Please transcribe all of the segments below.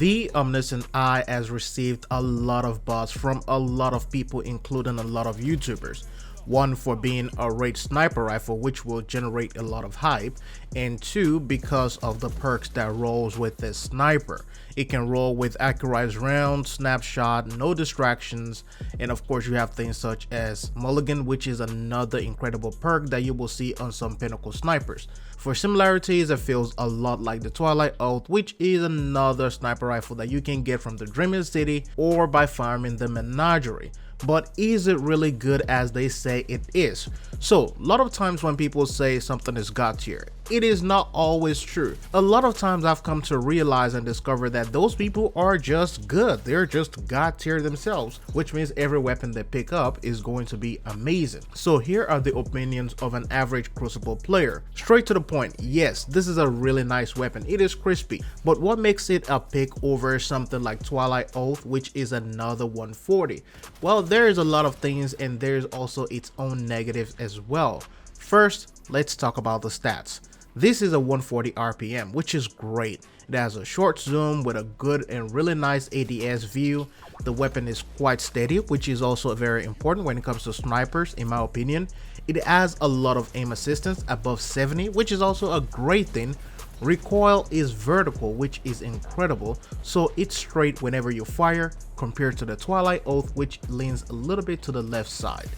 The Omniscient Eye has received a lot of buzz from a lot of people, including a lot of YouTubers. One, for being a rate sniper rifle, which will generate a lot of hype, and two, because of the perks that rolls with this sniper. It can roll with accurized rounds, snapshot, no distractions, and of course you have things such as Mulligan, which is another incredible perk that you will see on some pinnacle snipers. For similarities, it feels a lot like the Twilight Oath, which is another sniper rifle that you can get from the Dreaming City or by farming the Menagerie. But is it really good as they say it is? So, a lot of times when people say something is god tier, it is not always true. A lot of times I've come to realize and discover that those people are just good. They're just god tier themselves, which means every weapon they pick up is going to be amazing. So here are the opinions of an average Crucible player. Straight to the point, yes, this is a really nice weapon. It is crispy, but what makes it a pick over something like Twilight Oath, which is another 140? Well, there is a lot of things, and there's also its own negatives as well. First, let's talk about the stats. This is a 140 RPM, which is great. It has a short zoom with a good and really nice ADS view. The weapon is quite steady, which is also very important when it comes to snipers, in my opinion. It has a lot of aim assistance, above 70, which is also a great thing. Recoil is vertical, which is incredible, so it's straight whenever you fire, compared to the Twilight Oath, which leans a little bit to the left side.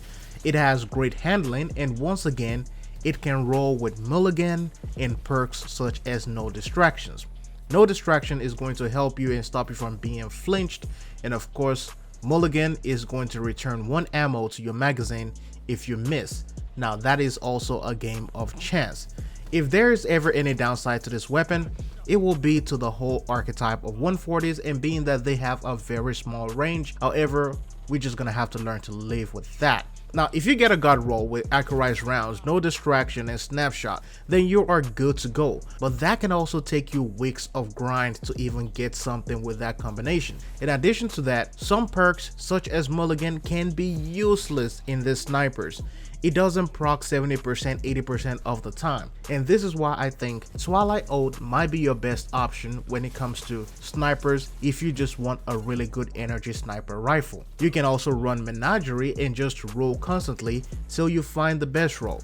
It has great handling, and once again, it can roll with Mulligan and perks such as no distractions. No distraction is going to help you and stop you from being flinched, and of course, Mulligan is going to return 1 ammo to your magazine if you miss. Now that is also a game of chance. If there is ever any downside to this weapon, it will be to the whole archetype of 140s and being that they have a very small range. However, we're just gonna have to learn to live with that. Now, if you get a god roll with accurized rounds, no distraction, and snapshot, then you are good to go. But that can also take you weeks of grind to even get something with that combination. In addition to that, some perks such as Mulligan can be useless in these snipers. It doesn't proc 70%, 80% of the time. And this is why I think Twilight Oath might be your best option when it comes to snipers if you just want a really good energy sniper rifle. You can also run Menagerie and just roll constantly till you find the best roll.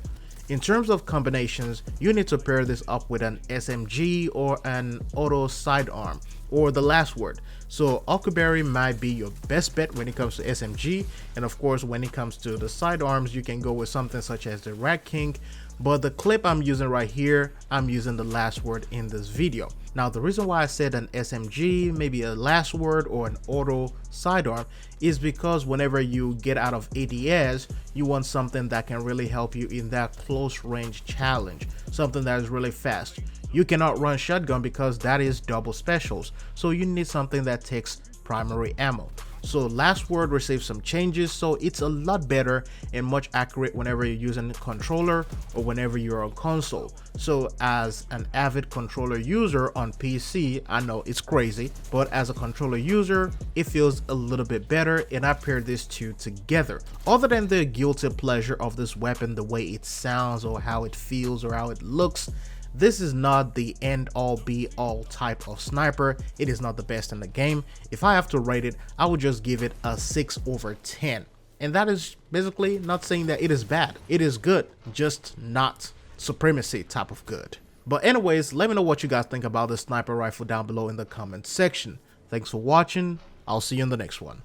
In terms of combinations, you need to pair this up with an SMG or an auto sidearm or the last word. So Huckleberry might be your best bet when it comes to SMG, and of course when it comes to the sidearms you can go with something such as the Rat King, but the clip I'm using right here, I'm using the last word in this video. Now the reason why I said an SMG, maybe a last word or an auto sidearm, is because whenever you get out of ADS, you want something that can really help you in that close range challenge, something that is really fast. You cannot run shotgun because that is double specials, so you need something that takes primary ammo. So last word received some changes, so it's a lot better and much accurate whenever you're using a controller or whenever you're on console. So as an avid controller user on PC, I know it's crazy, but as a controller user, it feels a little bit better, and I paired these two together. Other than the guilty pleasure of this weapon, the way it sounds or how it feels or how it looks, this is not the end all be all type of sniper. It is not the best in the game. If I have to rate it, I would just give it a 6/10. And that is basically not saying that it is bad. It is good, just not supremacy type of good. But anyways, let me know what you guys think about this sniper rifle down below in the comment section. Thanks for watching. I'll see you in the next one.